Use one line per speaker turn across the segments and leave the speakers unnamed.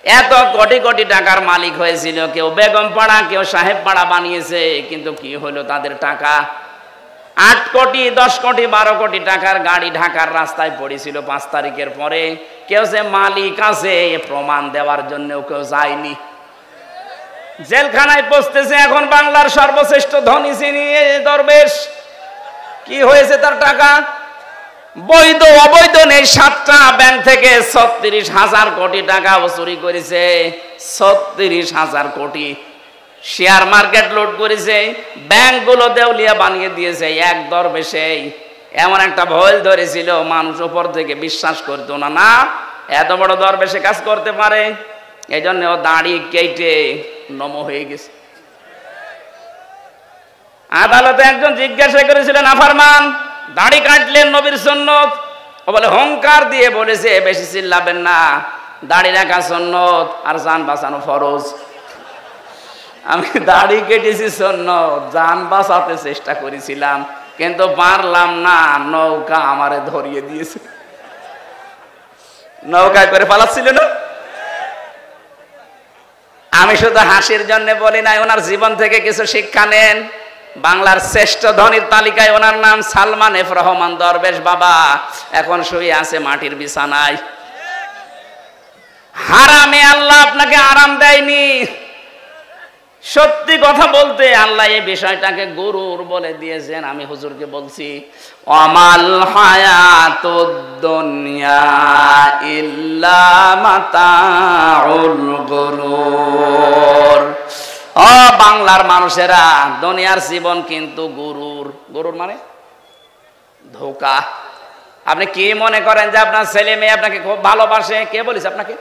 এত কোটি কোটি টাকার মালিক হয়েছিল, কেউ বেগম পাড়া, কেউ সাহেব পাড়া বানিয়েছে, কিন্তু কি হলো তাদের টাকা? 8 কোটি 10 কোটি 12 কোটি টাকার গাড়ি ঢাকার রাস্তায় পড়েছিল 5 তারিখের পরে। কেউ যে মালিক আছে প্রমাণ দেওয়ার জন্য কেউ যায়নি, জেলখানায় পৌঁছতেছে। এখন বাংলার সর্বশ্রেষ্ঠ ধনী চিনি দরবেশ, কি হয়েছে তার টাকা? বৈধ অবৈধ নেই, 7টা ব্যাংক থেকে 36,000 কোটি টাকা চুরি করেছে। 36,000 কোটি। শেয়ার মার্কেট লুট করেছে, ব্যাংকগুলো দেউলিয়া বানিয়ে দিয়েছে। এক দরবেশে এমন একটা ভয় ধরেছিল, মানুষ উপর থেকে বিশ্বাস করতো না, না এত বড় দরবেশে কাজ করতে পারে। এই জন্য ও দাড়ি কেটে নম হয়ে গেছে। আদালতে একজন জিজ্ঞাসা করেছিলেন, নাফরমান দাড়ি কাটলেন নবীর সুন্নত? ও বলে হুঙ্কার দিয়ে বলেছে, বেশি চিল্লাবেন না, দাড়ি রাখা সুন্নত আর জান বাঁচানো ফরজ। আমি দাড়ি কেটেছি সুন্নত, জান বাঁচাতে চেষ্টা করেছিলাম কিন্তু পারলাম না, নৌকা আমারে ধরিয়ে দিয়েছে। নৌকায় করে পালাচ্ছিল না। আমি শুধু হাসির জন্য বলি নাই, ওনার জীবন থেকে কিছু শিক্ষা নেন। বাংলার শ্রেষ্ঠ ধনীর তালিকায় ওনার নাম সালমান এফ রহমান দরবেশ বাবা। এখন শুয়ে আছে মাটির বিছানায়। হারামে আল্লাহ আপনাকে আরাম দেয়নি। সত্যি কথা বলতে আল্লাহ এই বিষয়টাকে গুরুর বলে দিয়েছেন। আমি হুজুরকে বলছি, আমাল হায়াতুদ দুনিয়া ইল্লা মাতাউল গুরুর। ও বাংলার মানুষেরা, দুনিয়ার জীবন কিন্তু গুরুর। গুরুর মানে ধোঁকা। আপনি কি মনে করেন যে আপনার ছেলে মেয়ে আপনাকে খুব ভালোবাসে? কে বলেছে আপনাকে?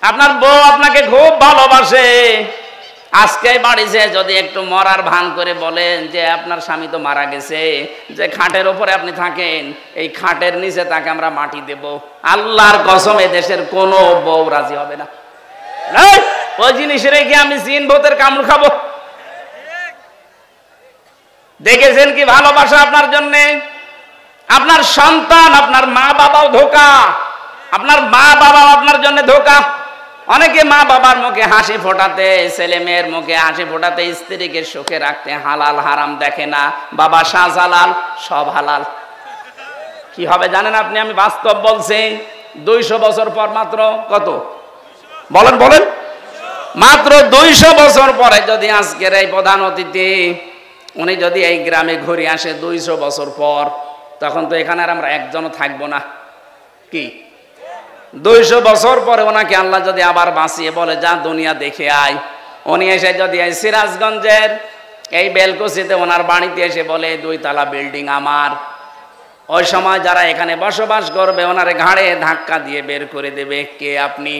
আপনার বউ আপনাকে খুব ভালোবাসে। আজকে বাড়িতে যদি একটু মরার ভান করে বলেন যে আপনার স্বামী তো মারা গেছে, যে খাটের উপরে আপনি থাকেন, এই খাটের নিচে তাকে আমরা মাটি দেব, আল্লাহর কসম এ দেশের কোনো বউ রাজি হবে না। ওই জিনিস রেখে আমি জিন ভূতের কামড় খাবো? দেখেছেন কি ভালোবাসা আপনার জন্য? আপনার সন্তান, আপনার মা বাবাও ধোঁকা, আপনার মা বাবাও আপনার জন্য ধোঁকা। অনেকে মা বাবার মুখে হাসি ফোটাতে, ছেলে মেয়ের মুখে হাসি ফোটাতে, স্ত্রীকে সুখে রাখতে হালাল হারাম দেখে না। বাবা শাহজালাল, সব হালাল। কি হবে জানেন আপনি? আমি বাস্তব বলছি। 200 বছর পর, মাত্র কত বলেন বলেন, মাত্র 200 বছর পরে যদি আজকের এই প্রধান অতিথি উনি যদি এই গ্রামে ঘুরে আসে 200 বছর পর, তখন তো এখানে আর আমরা একজনও থাকবো না। কি 200 বছর পরে ওনাকে আল্লাহ যদি আবার বাঁচিয়ে বলে যা দুনিয়া দেখে আয়, উনি এসে যদি এই সিরাজগঞ্জের এই বেলকুচিতে ওনার বাড়িতে এসে বলে 2 তলা বিল্ডিং আমার, ওই সময় যারা এখানে বসবাস করবে ওনার ঘাড়ে ধাক্কা দিয়ে বের করে দেবে। কে আপনি?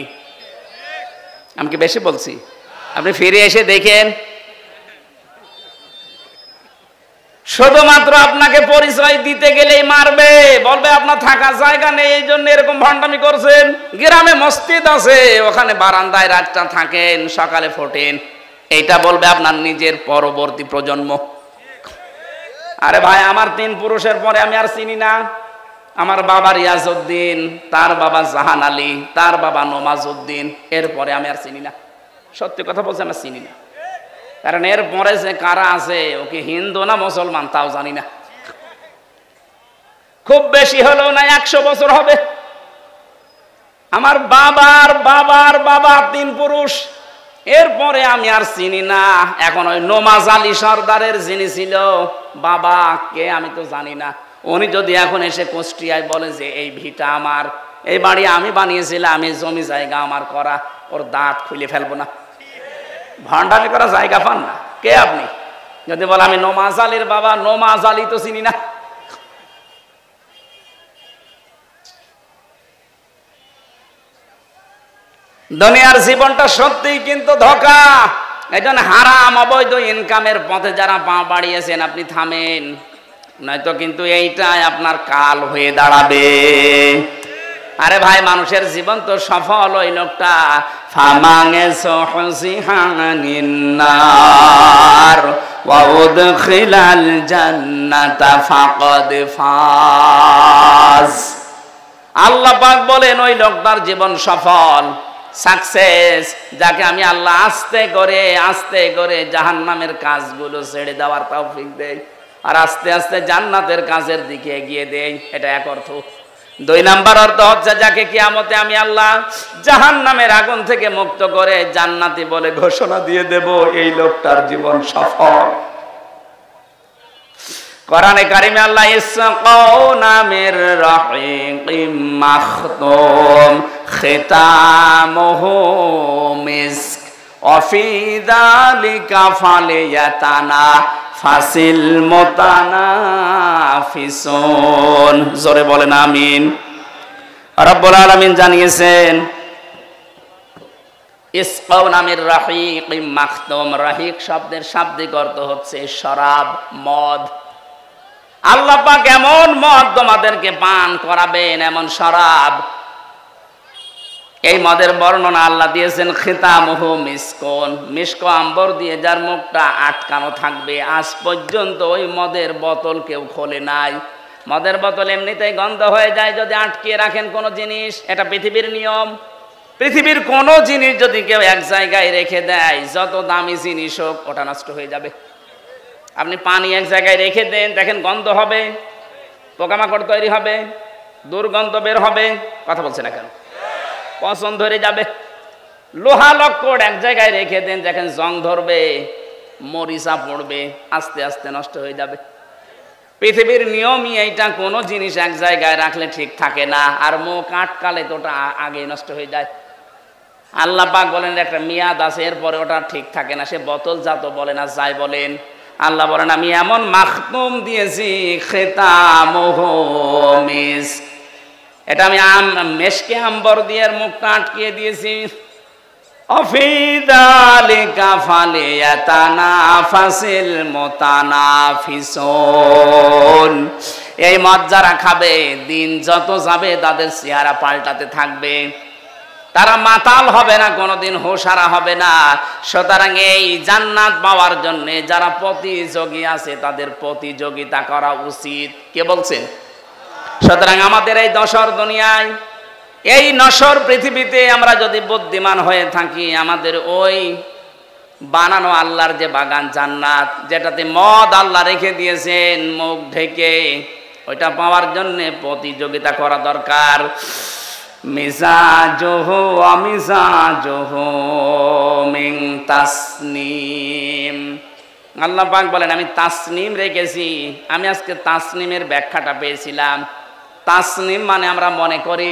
আমি কি বেশি বলছি? আপনি ফিরে এসে দেখেন, শুধুমাত্র আপনাকে পরিচয় দিতে গেলেই মারবে, বলবে আপনার থাকার জায়গা নেই, এই জন্য এরকম ভণ্ডামি করছেন। গ্রামে মসজিদ আছে, ওখানে বারান্দায় রাতটা থাকেন, সকালে ফোটেন, এইটা বলবে আপনার নিজের পরবর্তী প্রজন্ম। আরে ভাই, আমার 3 পুরুষের পরে আমি আর চিনি না। আমার বাবা রিয়াজউদ্দিন, তার বাবা জাহান আলী, তার বাবা নমাজউদ্দিন, এরপরে আমি আর চিনি না। সত্যি কথা বলছি, আমি চিনি না। কারণ এর পরে যে কারা আছে, ওকে হিন্দু না মুসলমান তাও জানি না। খুব বেশি হলেও না 100 বছর হবে। আমার বাবার বাবার বাবা 3 পুরুষ, এরপরে আমি আর চিনি না। এখন ওই নমাজ আলী সর্দারের যিনি ছিল বাবা, কে আমি তো জানি না। উনি যদি এখন এসে কুষ্টিয়ায় বলে যে এই ভিটা আমার, এই বাড়ি আমি বানিয়েছিলাম, এই জমি জায়গা আমার করা, ওর দাঁত খুলে ফেলবো না। ভণ্ডামি করা জায়গা পান না। কে আপনি? যদি বলে আমি নমাজ আলীর বাবা, নমাজ আলী তো চিনি না। দুনিয়ার জীবনটা সত্যিই কিন্তু ধোঁকা। এই জন্য হারাম অবৈধ ইনকামের পথে যারা পা বাড়িয়েছেন আপনি থামেন, নয়তো কিন্তু এইটাই আপনার কাল হয়ে দাঁড়াবে। আরে ভাই, মানুষের জীবন তো সফল ওই লোকটা ফামাঙে সহসিহানিন্নার ওয়া উদখিলাল জান্নাতা ফাকাদ ফাজ। আল্লাহ পাক বলেন ওই লোকটার জীবন সফল সাকসেস, যাকে আমি আল্লাহ আস্তে করে জাহান্নামের কাজগুলো ছেড়ে দেওয়ার তৌফিক দেই আর আস্তে আস্তে জান্নাতের কাজের দিকে এগিয়ে দেই। এটা এক অর্থ। 2 নাম্বার অর্থ হচ্ছে যাকে কিয়ামতে আমি আল্লাহ জাহান্নামের আগুন থেকে মুক্ত করে জান্নাতি বলে ঘোষণা দিয়ে দেব, এই লোকটার জীবন সফল। কোরআনে কারিমে আল্লাহ ইসকাউ নামের রাহিকিম মাখতুম খিতামুহু মিস্ক ওয়া ফি যালিকা ফালিয়াতানা ফাসিল মুতানাফিসুন। জোরে বলেন আমিন। রব্বুল আলামিন জানিয়েছেন ইসকাউ নামের রাহিকিম মাখতুম, রাহিক শব্দের শাব্দিক অর্থ হচ্ছে শরাব, মদ। আল্লাহ পাক এমন মদ তোমাদেরকে পান করাবেন, এমন শরাব। এই মদের বর্ণনা আল্লাহ দিয়েছেন খিতামুহু মিসকন, মিস্ক আম্বর দিয়ে যার মুখটা আটকানো থাকবে। আজ পর্যন্ত ওই মদের বোতল কেউ খোলে নাই। মদের বোতল এমনিতেই গন্ধ হয়ে যায় যদি আটকিয়ে রাখেন কোনো জিনিস, এটা পৃথিবীর নিয়ম। পৃথিবীর কোনো জিনিস যদি কেউ এক জায়গায় রেখে দেয়, যত দামি জিনিস হোক, ওটা নষ্ট হয়ে যাবে। আপনি পানি এক জায়গায় রেখে দেন, দেখেন গন্ধ হবে, পোকামাকড় তৈরি হবে, দুর্গন্ধ বের হবে। কথা বলছে না কেন? পচন ধরে যাবে। লোহা লক্কড় এক জায়গায় রেখে দেন, দেখেন জং ধরবে, মরিচা পড়বে, আস্তে আস্তে নষ্ট হয়ে যাবে। পৃথিবীর নিয়মই এইটা, কোনো জিনিস এক জায়গায় রাখলে ঠিক থাকে না, আর মুখ আটকালে তো ওটা আগেই নষ্ট হয়ে যায়। আল্লাহ পাক বলেন একটা মেয়াদ আছে, এরপরে ওটা ঠিক থাকে না। সে বোতল জাত বলেন আর যাই বলেন, আল্লাহ বলেন আমি এমন মাখতুম দিয়েছি খিতামুহু মিস্ক, এটা আমি মেশকে আম্বর দিয়ে মুখটা আটকিয়ে দিয়েছি। অফি যালিকা ফালিয়াতানাফাসিল মুতানাফিসুন। এই মদ যারা খাবে, দিন যত যাবে তাদের চেহারা পাল্টাতে থাকবে, তারা মাতাল হবে না, কোনোদিন হুঁশহারা হবে না। সুতরাং এই জান্নাত পাওয়ার জন্য যারা প্রতিযোগী আছে তাদের প্রতিযোগিতা করা উচিত। কে বলছেন? সুতরাং আমাদের এই দশর দুনিয়ায়, এই নশ্বর পৃথিবীতে আমরা যদি বুদ্ধিমান হয়ে থাকি, আমাদের ওই বানানো আল্লাহর যে বাগান জান্নাত, যেটাতে মদ আল্লাহ রেখে দিয়েছেন মুখ ঢেকে, ওইটা পাওয়ার জন্য প্রতিযোগিতা করা দরকার। মিজাজুহু ওয়া মিজাজুহু মিন তাসনিম। আল্লাহ পাক বলেন আমি তাসনিম রেখেছি। আমি আজকে তাসনিমের ব্যাখ্যাটা পেয়েছিলাম। তাসনিম মানে আমরা মনে করি,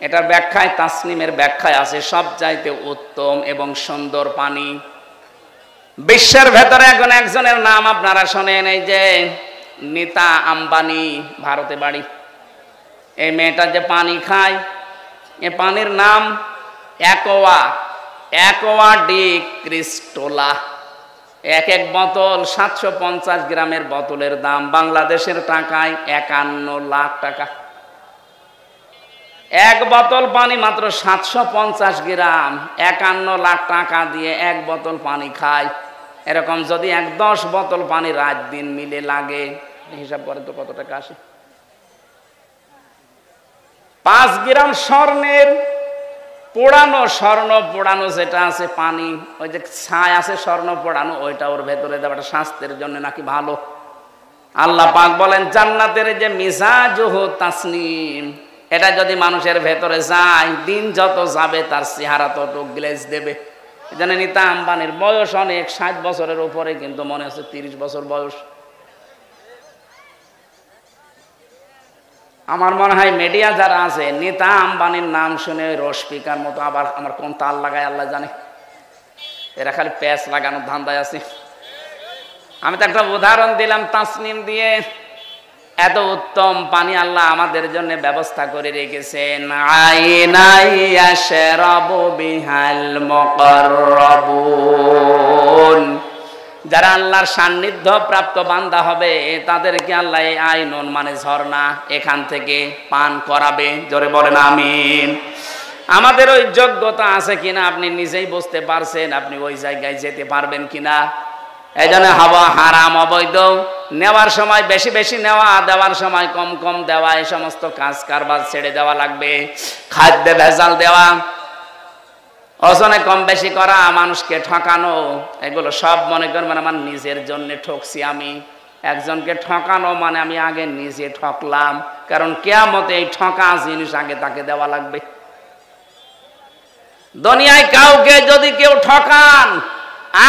এটার ব্যাখ্যায়, তাসনিমের ব্যাখ্যায় আছে সবচাইতে উত্তম এবং সুন্দর পানি। বিশ্বের ভেতরে এখন একজনের নাম আপনারা শোনেন, এই যে নীতা আম্বানি, ভারতে বাড়ি। এই মেয়েটা যে পানি খায়, এ পানির নাম অ্যাকোয়া ডি ক্রিস্টোলা। এক বোতল 750 গ্রামের বোতলের দাম বাংলাদেশের টাকায় 51 লাখ টাকা। এক বোতল পানি মাত্র 750 গ্রাম, 51 লাখ টাকা দিয়ে এক বোতল পানি খায়। এরকম যদি 10 বোতল পানি রাত দিন মিলে লাগে, হিসাব করে তো কত টাকা আসে? 5 গ্রাম স্বর্ণের স্বর্ণ পোড়ানো যেটা আছে পানি, ওই যে ছাই আছে স্বর্ণ পোড়ানো, ওইটা ওর ভেতরে দেওয়াটা স্বাস্থ্যের জন্য নাকি ভালো। আল্লাহ পাক বলেন জান্নাতের যে মিজাজুহু তাসনিম, এটা যদি মানুষের ভেতরে যায়, দিন যত যাবে তার চেহারা তত গ্লেজ দেবে। জানেন নীতা আম্বানির বয়স অনেক, 60 বছরের উপরে, কিন্তু মনে হচ্ছে 30 বছর বয়স। আমার মনে হয় মিডিয়া যারা আছে, নীতা আম্বানির নাম শুনে রসপিকার মতো আবার আমার কোন তাল লাগায় আল্লাহ জানে। এরা খালি প্যাচ লাগানোর ধান্দায় আছে। আমি তো একটা উদাহরণ দিলাম তাসনিম দিয়ে। এত উত্তম পানি আল্লাহ আমাদের জন্য ব্যবস্থা করে রেখেছেন। আইনাই ইয়াশরাবু বিহাল মুকাররাবুন। যারা আল্লাহর সান্নিধ্য প্রাপ্ত বান্দা হবে, তাদেরকে আল্লাহ এই আইনুন মানে ঝর্ণা, এখান থেকে পান করাবে। জোরে বলেন আমিন। আমাদের ওই যোগ্যতা আছে কিনা আপনি নিজেই বুঝতে পারছেন, আপনি ওই জায়গায় যেতে পারবেন কিনা। এই জন্য হাওয়া হারাম, অবৈধ, নেওয়ার সময় বেশি বেশি নেওয়া, দেওয়ার সময় কম কম দেওয়া, এই সমস্ত কাজ কারবার ছেড়ে দেওয়া লাগবে। খাদ্যে ভেজাল দেওয়া, ওজনে কম বেশি করা, মানুষকে ঠকানো, এগুলো সব মনে করবেন আমার নিজের জন্য ঠকছি আমি। একজনকে ঠকানো মানে আমি আগে নিজে ঠকলাম, কারণ কিয়ামতে এই ঠকা জিনিস আগে তাকে দেওয়া লাগবে। দুনিয়ায় কাউকে যদি কেউ ঠকান,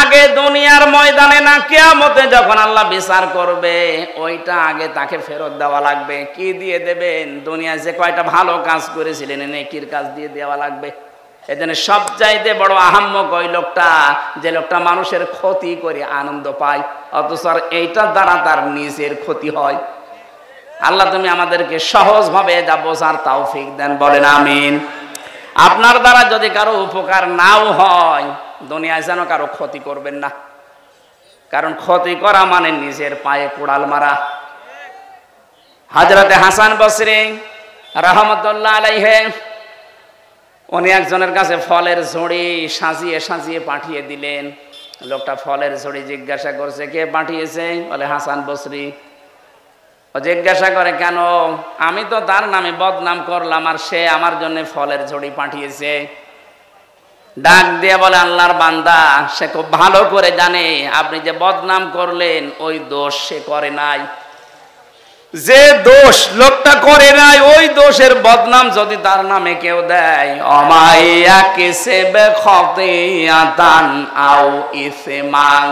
আগে দুনিয়ার ময়দানে না, কিয়ামতে যখন আল্লাহ বিচার করবে ওইটা আগে তাকে ফেরত দেওয়া লাগবে। কি দিয়ে দেবেন? দুনিয়ায় যে কয়টা ভালো কাজ করেছিলেন নেকির কাজ দিয়ে দেওয়া লাগবে। এজন্য সবচাইতে বড় আহাম্মক ওই লোকটা, যে লোকটা মানুষের ক্ষতি করে আনন্দ পায়, অথচ এইটার দ্বারা তার নিজের ক্ষতি হয়। আল্লাহ তুমি আমাদেরকে সহজভাবে যা বোঝার তৌফিক দেন, বলেন আমিন। আপনার দ্বারা যদি কারো উপকার নাও হয়, দুনিয়ায় যেন কারো ক্ষতি করবেন না, কারণ ক্ষতি করা মানে নিজের পায়ে কুড়াল মারা। হযরতে হাসান বসরি রাহমাতুল্লাহ আলাইহি, উনি একজনের কাছে ফলের ঝুড়ি সাজিয়ে সাজিয়ে পাঠিয়ে দিলেন। লোকটা ফলের ঝুড়ি জিজ্ঞাসা করছে, কে পাঠিয়েছে? বলে হাসান বসরি। ও জিজ্ঞাসা করে, কেন? আমি তো তার নামে বদনাম করলাম, আর সে আমার জন্য ফলের ঝুড়ি পাঠিয়েছে। ডাক দিয়ে বলে, আল্লাহর বান্দা, সে খুব ভালো করে জানে আপনি যে বদনাম করলেন ওই দোষ সে করে নাই। যে দোষ লোকটা করে নাই, ওই দোষের বদনাম যদি তার নামে কেউ দেয়, অমাইয়া কিসবে খতিয়াতান আও ইসমান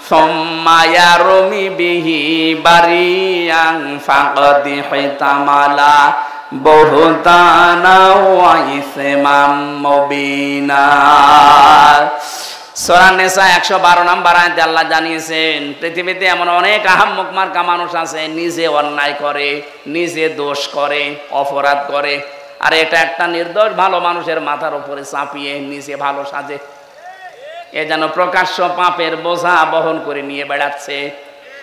সুম্মা ইয়ারমি বিহি বারিয়ান ফাকাদ হিতামালা বুহতানা ওয়া ইসমাম মুবিনা। সূরা নিসা 112 নম্বর আয়াতে আল্লাহ জানিয়েছেন, পৃথিবীতে এমন অনেক আহাম্মক মার্কা মানুষ আছে, নিজে অন্যায় করে, নিজে দোষ করে, অপরাধ করে, আর এটা একটা নির্দোষ ভালো মানুষের মাথার উপরে চাপিয়ে নিজে ভালো সাজে। এ যেন প্রকাশ্য পাপের বোঝা বহন করে নিয়ে বেড়াচ্ছে।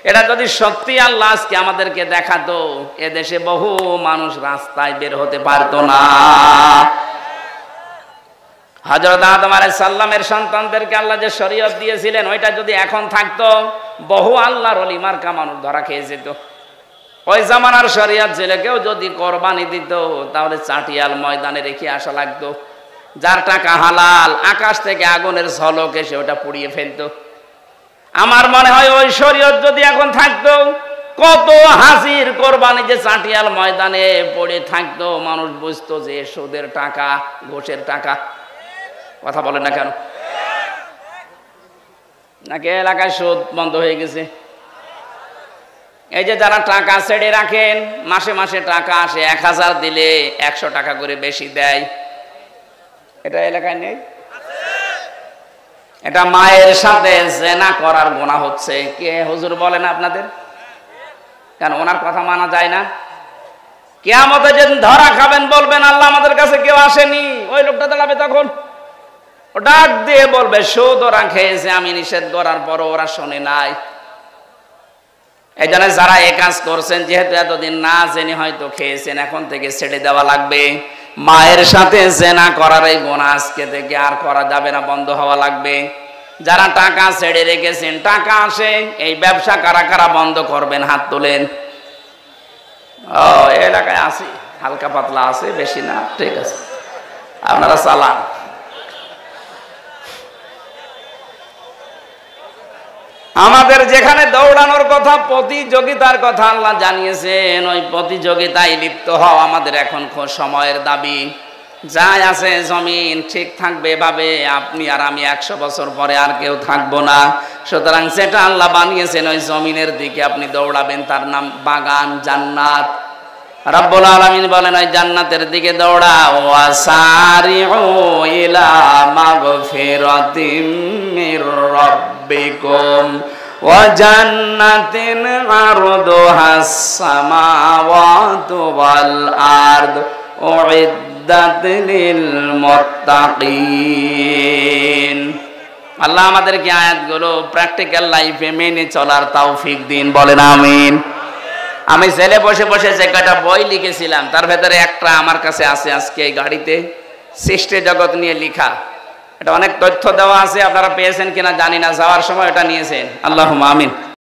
এটা যদি সত্যি আল্লাহ আজকে আমাদেরকে দেখাতো, এদেশে বহু মানুষ রাস্তায় বের হতে পারতো না। হযরত আদম আলাইহিস সালামের সন্তানদেরকে আল্লাহ যে শরীয়ত দিয়েছিলেন, ওইটা যদি এখন থাকতো, বহু আল্লাহর ওলি মার্কা মানুষ ধরা খেয়ে যেত। ওই জামানার শরীয়ত ছিল, কেউ যদি কোরবানি দিত তাহলে চাটিয়াল ময়দানে রেখে আসা লাগতো। যার টাকা হালাল, আকাশ থেকে আগুনের ঝলক এসে ওটা পুড়িয়ে ফেলতো। আমার মনে হয় ওই শরীয়ত যদি এখন থাকতো, কত হাজির কোরবানি যে চাটিয়াল ময়দানে পড়ে থাকতো, মানুষ বুঝতো যে সুদের টাকা, ঘুষের টাকা। কথা বলেন না কেন? নাকি এলাকায় সুদ বন্ধ হয়ে গেছে? এই যে যারা টাকা ছেড়ে রাখেন, মাসে মাসে টাকা আসে, 1000 দিলে 100 টাকা করে বেশি দেয়, এটা এলাকায় নেই? এটা মায়ের সাথে জেনা করার গুনাহ হচ্ছে। কে হুজুর বলেন আপনাদের? কেন ওনার কথা মানা যায় না? কিয়ামতে যেদিন ধরা খাবেন, বলবেন আল্লাহ আমাদের কাছে কেউ আসেনি, ওই লোকটা দাঁড়াবে তখন, ও ডাক দিয়ে বলবে সুদ ওরা খেয়েছে, আমি নিষেধ করার পর ওরা শোনে নাই। এই জন্য যারা এ কাজ করছেন, যেহেতু এতদিন না জেনে হয়তো খেয়েছেন, এখন থেকে ছেড়ে দেওয়া লাগবে। মায়ের সাথে জেনা করার এই গুনাহ আজকে থেকে আর করা যাবে না, বন্ধ হওয়া লাগবে। যারা টাকা ছেড়ে রেখেছেন, টাকা আসে, এই ব্যবসা কারা কারা বন্ধ করবেন? হাত তোলেন। ও এলাকায় আসি, হালকা পাতলা আছে, বেশি না, ঠিক আছে, আপনারা চালান। আমাদের যেখানে দৌড়ানোর কথা, প্রতিযোগিতার কথা আল্লাহ জানিয়েছেন, ওই প্রতিযোগিতায় লিপ্ত হওয়া আমাদের এখন সময়ের দাবি। যাই আছে জমিন ঠিক থাকবে এভাবে, আপনি আর আমি 100 বছর পরে আর কেউ থাকবো না। সুতরাং যেটা আল্লাহ বানিয়েছেন ওই জমিনের দিকে আপনি দৌড়াবেন, তার নাম বাগান, জান্নাত। রব্বুল আলামিন বলেন ওই জান্নাতের দিকে দৌড়াও। ওয়াসারিউ ইলা মাগফিরাতিম মির রাব্বিকুম ওয়া জান্নাতিন আরদুহাস সামাওয়াতু ওয়াল আরদ উইদ্দাত লিল মুত্তাকিন। আল্লাহ আমাদেরকে আয়াতগুলো প্র্যাকটিক্যাল লাইফে মেনে চলার তৌফিক দিন, বলেন আমিন। আমি ছেলে বসে বসে যে কয়টা বই লিখেছিলাম, তার ভেতরে একটা আমার কাছে আছে আজকে এই গাড়িতে, সৃষ্টি জগৎ নিয়ে লেখা। এটা অনেক তথ্য দেওয়া আছে, আপনারা পেয়েছেন কিনা জানি না, যাওয়ার সময় এটা নিয়েছেন। আল্লাহুম্মা আমিন।